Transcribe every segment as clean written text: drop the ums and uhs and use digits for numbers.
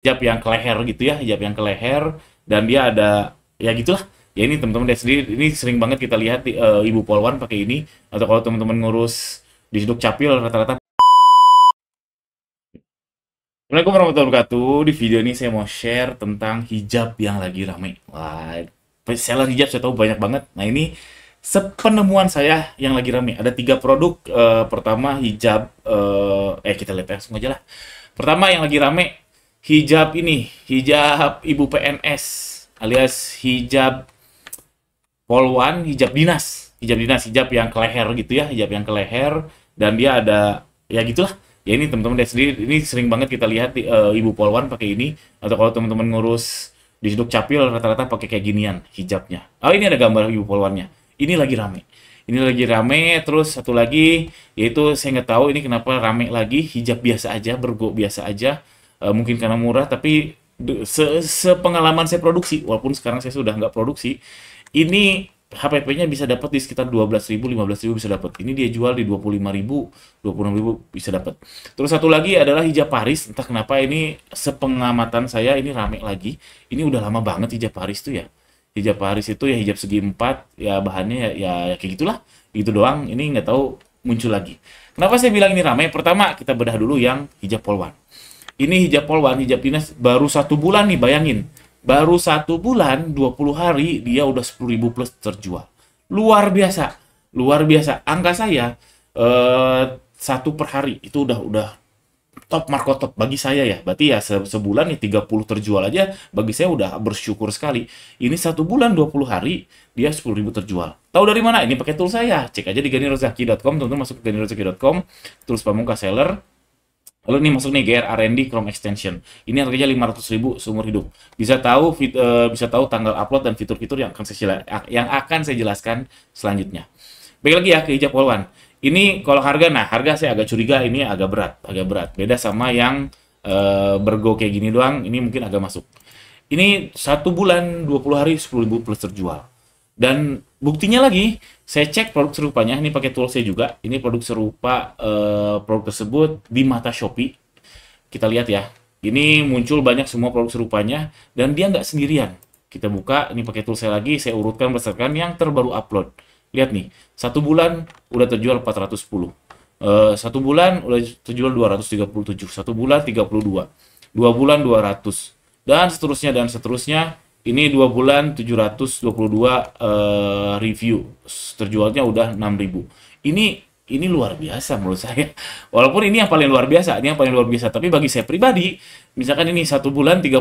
hijab yang ke leher gitu ya, hijab yang ke leher, dan dia ada ya gitulah. Ya ini teman-teman lihat sendiri, ini sering banget kita lihat di, ibu polwan pakai ini, atau kalau teman-teman ngurus di Suduk Capil rata-rata. Assalamualaikum warahmatullahi wabarakatuh. Di video ini saya mau share tentang hijab yang lagi rame. Wah, seller hijab saya tahu banyak banget. Nah ini sepenemuan saya yang lagi rame. Ada tiga produk. Pertama hijab, kita lihat langsung aja lah. Pertama yang lagi rame, hijab ini, hijab ibu PNS, alias hijab polwan, hijab dinas, hijab yang ke leher gitu ya, hijab yang ke leher, dan dia ada ya gitulah. Ya ini teman-teman lihat sendiri, ini sering banget kita lihat di, ibu polwan pakai ini, atau kalau teman-teman ngurus di Suduk Capil rata-rata pakai kayak ginian hijabnya. Oh ini ada gambar ibu polwannya. Ini lagi rame. Ini lagi rame. Terus satu lagi yaitu saya nggak tahu ini kenapa rame lagi, hijab biasa aja, bergo biasa aja. Mungkin karena murah, tapi sepengalaman saya produksi, walaupun sekarang saya sudah nggak produksi, ini HPP-nya bisa dapat di sekitar 12.000, 15.000 bisa dapat. Ini dia jual di 25.000, 26.000 bisa dapat. Terus satu lagi adalah hijab Paris. Entah kenapa ini sepengamatan saya ini rame lagi. Ini udah lama banget hijab Paris tuh ya. Hijab Paris itu ya hijab segi empat, ya bahannya ya kayak gitulah. Gitu doang. Ini nggak tahu muncul lagi. Kenapa saya bilang ini ramai? Pertama kita bedah dulu yang hijab polwan. Ini hijab polwan, hijab dinas baru 1 bulan nih, bayangin. Baru 1 bulan, 20 hari, dia udah 10.000 plus terjual. Luar biasa. Luar biasa. Angka saya, satu per hari, itu udah top markotop bagi saya ya. Berarti ya sebulan nih 30 terjual aja, bagi saya udah bersyukur sekali. Ini 1 bulan, 20 hari, dia 10.000 terjual. Tahu dari mana? Ini pakai tool saya. Cek aja di ganirozaki.com, teman-teman masuk ke ganirozaki.com, terus Pamungkas Seller. Lalu ini masuk nih GR R&D Chrome Extension. Ini harganya 500.000 seumur hidup. Bisa tahu tanggal upload dan fitur-fitur yang akan saya jelaskan selanjutnya. Baik lagi ya ke hijab polwan. Ini kalau harga, nah harga saya agak curiga ini agak berat. Beda sama yang bergo kayak gini doang, ini mungkin agak masuk. Ini 1 bulan 20 hari 10.000 plus terjual. Dan buktinya lagi, saya cek produk serupanya, ini pakai tool saya juga. Ini produk serupa, produk tersebut di mata Shopee. Kita lihat ya, ini muncul banyak semua produk serupanya, dan dia nggak sendirian. Kita buka, ini pakai tool saya lagi, saya urutkan berdasarkan yang terbaru upload. Lihat nih, 1 bulan udah terjual 410. 1 bulan udah terjual 237. 1 bulan 32. 2 bulan 200. Dan seterusnya. Ini 2 bulan 722 review, terjualnya udah 6.000. Ini luar biasa menurut saya. Walaupun ini yang paling luar biasa, tapi bagi saya pribadi, misalkan ini 1 bulan 1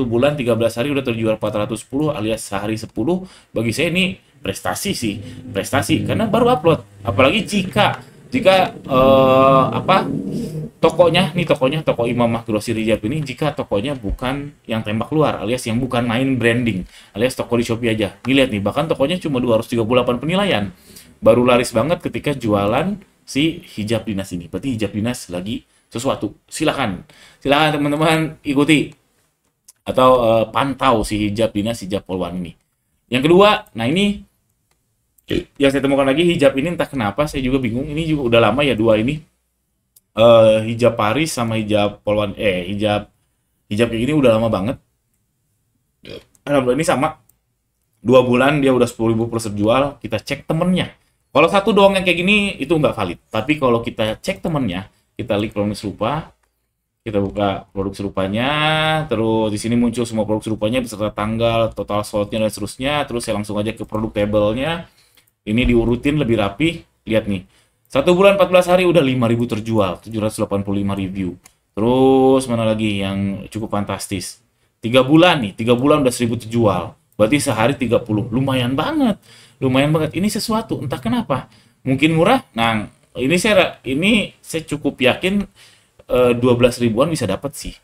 bulan 13 hari udah terjual 410 alias sehari 10, bagi saya ini prestasi sih, prestasi karena baru upload. Apalagi jika tokonya toko Imamah Grosir Hijab ini, jika tokonya bukan yang tembak luar, alias yang bukan main branding, alias toko di Shopee aja. Nih lihat nih, bahkan tokonya cuma 238 penilaian. Baru laris banget ketika jualan si hijab dinas ini. Berarti hijab dinas lagi sesuatu. Silakan teman-teman ikuti atau pantau si hijab dinas, hijab polwan ini. Yang kedua, nah ini yang saya temukan lagi, hijab ini entah kenapa saya juga bingung. Ini juga udah lama ya dua ini, hijab Paris sama hijab polwan, hijab kayak gini udah lama banget. Alhamdulillah ini sama, 2 bulan dia udah 10.000 plus terjual. Kita cek temennya, kalau satu doang yang kayak gini itu nggak valid, tapi kalau kita cek temennya, kita klik produk serupa, kita buka produk serupanya, terus di sini muncul semua produk serupanya beserta tanggal, total slotnya dan seterusnya. Terus saya langsung aja ke produk tabelnya, ini diurutin lebih rapi. Lihat nih, 1 bulan 14 hari udah 5.000 terjual, 785 review. Terus mana lagi yang cukup fantastis? 3 bulan nih, 3 bulan udah 1.000 terjual. Berarti sehari 30, lumayan banget. Lumayan banget. Ini sesuatu, entah kenapa. Mungkin murah. Nah, ini saya cukup yakin 12 ribuan bisa dapat sih.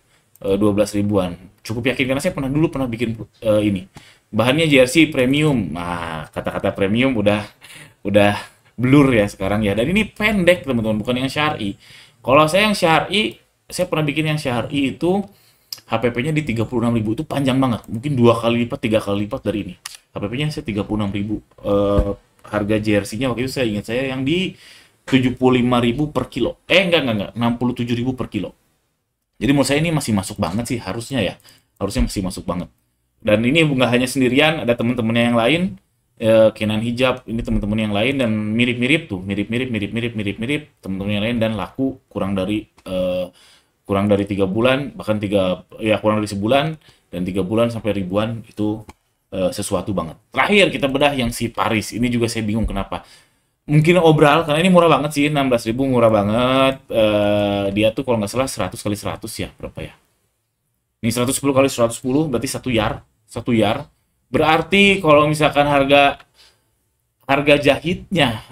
12 ribuan. Cukup yakin karena saya dulu pernah bikin ini. Bahannya jersey premium. Nah, kata-kata premium udah blur ya sekarang ya. Dan ini pendek teman-teman, bukan yang syar'i. Kalau saya yang syar'i, saya pernah bikin yang syar'i itu HPP-nya di 36.000, itu panjang banget. Mungkin 2 kali lipat, 3 kali lipat dari ini. HPP-nya saya 36.000. Harga jersey-nya waktu itu saya ingat saya yang di 75.000 per kilo. Enggak, 67.000 per kilo. Jadi menurut saya ini masih masuk banget sih, harusnya ya. Harusnya masih masuk banget. Dan ini nggak hanya sendirian, ada teman-temannya yang lain, Kenan Hijab, ini teman-teman yang lain dan mirip-mirip tuh, mirip-mirip teman-teman yang lain dan laku kurang dari 3 bulan, bahkan kurang dari sebulan dan 3 bulan sampai ribuan itu sesuatu banget. Terakhir kita bedah yang si Paris, ini juga saya bingung kenapa. Mungkin obral, karena ini murah banget sih, 16.000 murah banget. Dia tuh kalau nggak salah 100 kali 100 ya, berapa ya? Ini 110 kali 110 berarti 1 yard. 1 yard. Berarti kalau misalkan harga jahitnya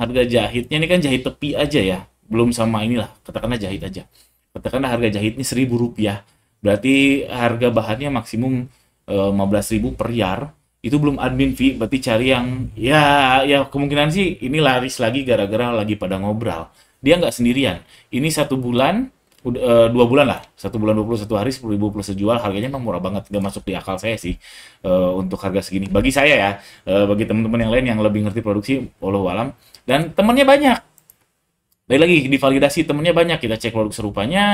ini kan jahit tepi aja ya. Belum sama inilah, katakanlah jahit aja. Katakanlah harga jahitnya Rp1.000. Berarti harga bahannya maksimum 15.000 per yard. Itu belum admin fee, berarti cari yang ya kemungkinan sih ini laris lagi gara-gara lagi pada ngobrol. Dia nggak sendirian. Ini 1 bulan 2 bulan lah, 1 bulan 21 hari 10.000 plus sejual, harganya emang murah banget, gak masuk di akal saya sih untuk harga segini. Bagi saya ya, bagi teman-teman yang lain yang lebih ngerti produksi, wallahu alam. Dan temennya banyak. Dari lagi divalidasi temennya banyak, kita cek produk serupanya,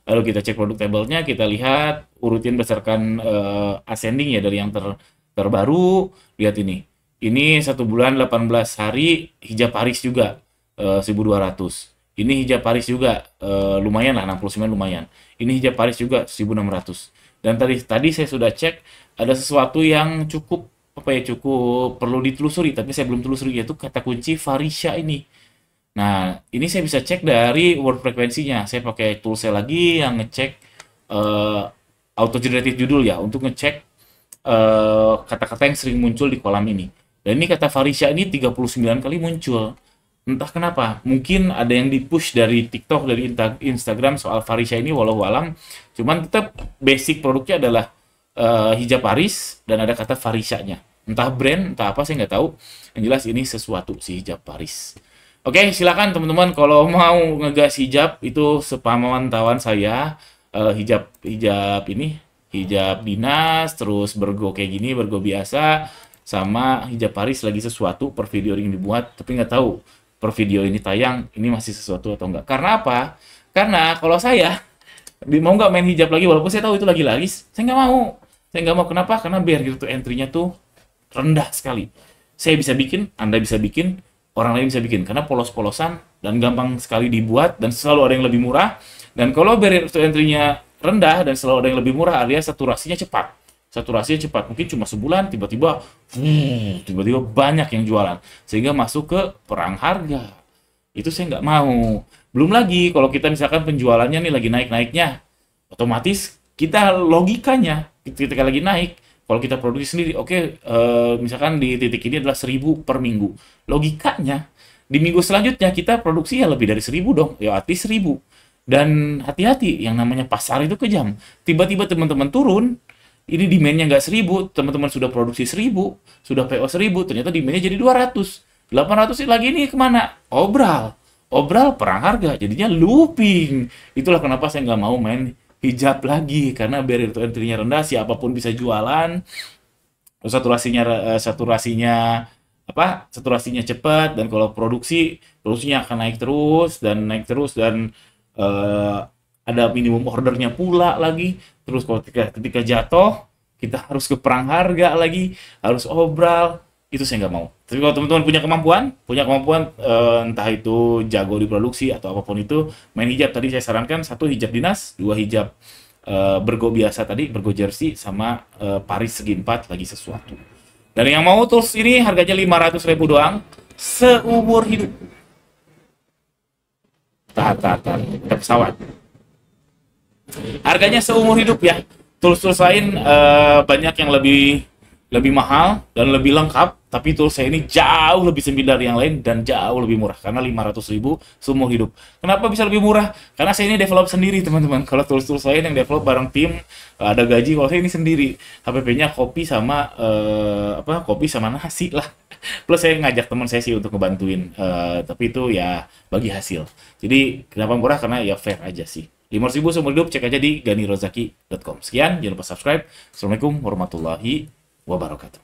lalu kita cek produk tabelnya, kita lihat urutin berdasarkan ascending ya dari yang terbaru. Lihat ini. Ini 1 bulan 18 hari hijab Paris juga 1.200. Ini hijab Paris juga lumayan lah 69 lumayan. Ini hijab Paris juga 1.600. Dan tadi saya sudah cek ada sesuatu yang cukup perlu ditelusuri tapi saya belum telusuri, yaitu kata kunci Farisha ini. Nah, ini saya bisa cek dari word frekuensinya. Saya pakai tool saya lagi yang ngecek eh, auto generated judul ya, untuk ngecek kata-kata yang sering muncul di kolam ini. Dan ini kata Farisha ini 39 kali muncul. Entah kenapa, mungkin ada yang di-push dari TikTok, dari Instagram soal Farisha ini, walau alam. Cuman tetap basic produknya adalah hijab Paris dan ada kata Farishanya. Entah brand, entah apa, saya nggak tahu. Yang jelas ini sesuatu si hijab Paris. Oke, silakan teman-teman kalau mau ngegas hijab itu sepamantauan saya, hijab hijab ini hijab dinas, terus bergo kayak gini, bergo biasa, sama hijab Paris lagi sesuatu per video ini dibuat, tapi nggak tahu per video ini tayang ini masih sesuatu atau enggak. Karena apa? Karena kalau saya mau nggak main hijab lagi, walaupun saya tahu itu lagi laris, saya nggak mau. Saya nggak mau. Kenapa? Karena barrier to entry-nya tuh rendah sekali. Saya bisa bikin, Anda bisa bikin, orang lain bisa bikin. Karena polos-polosan dan gampang sekali dibuat dan selalu ada yang lebih murah. Dan kalau barrier to entry-nya rendah dan selalu ada yang lebih murah, alias saturasinya cepat. Saturasinya cepat, mungkin cuma sebulan tiba-tiba banyak yang jualan sehingga masuk ke perang harga. Itu saya nggak mau. Belum lagi kalau kita misalkan penjualannya nih lagi naik-naiknya, otomatis kita logikanya ketika lagi naik, kalau kita produksi sendiri, oke, misalkan di titik ini adalah 1.000 per minggu, logikanya di minggu selanjutnya kita produksi ya lebih dari 1.000 dong, ya arti 1.000. Dan hati-hati, yang namanya pasar itu kejam. Tiba-tiba teman-teman turun, ini demand-nya nggak 1.000, teman-teman sudah produksi 1.000, sudah PO 1.000, ternyata demand-nya jadi 200. 800 lagi ini kemana? Obral. Obral perang harga, jadinya looping. Itulah kenapa saya nggak mau main hijab lagi, karena barrier to entry-nya rendah, siapapun bisa jualan, saturasinya cepat, dan kalau produksinya akan naik terus dan eh, ada minimum ordernya pula lagi. Terus kalau ketika jatuh kita harus ke perang harga lagi, harus obral, itu saya nggak mau. Tapi kalau teman-teman punya kemampuan entah itu jago di produksi atau apapun itu, main hijab. Tadi saya sarankan 1 hijab dinas, 2 hijab bergo biasa tadi, bergo jersey, sama Paris segi 4 lagi sesuatu. Dan yang mau tools ini harganya 500.000 doang seumur hidup. Kita pesawat. Harganya seumur hidup ya. Tools-tools lain banyak yang lebih mahal dan lebih lengkap, tapi tools saya ini jauh lebih sempit dari yang lain dan jauh lebih murah karena 500.000 seumur hidup. Kenapa bisa lebih murah? Karena saya ini develop sendiri, teman-teman. Kalau tools-tools lain yang develop bareng tim ada gaji, kalau saya ini sendiri. HPP-nya kopi sama nasi lah. Plus saya ngajak teman saya sih untuk ngebantuin, tapi itu ya bagi hasil. Jadi kenapa murah? Karena ya fair aja sih. 500.000 seumur hidup, cek aja di ganirozaki.com. Sekian, jangan lupa subscribe. Assalamualaikum warahmatullahi wabarakatuh.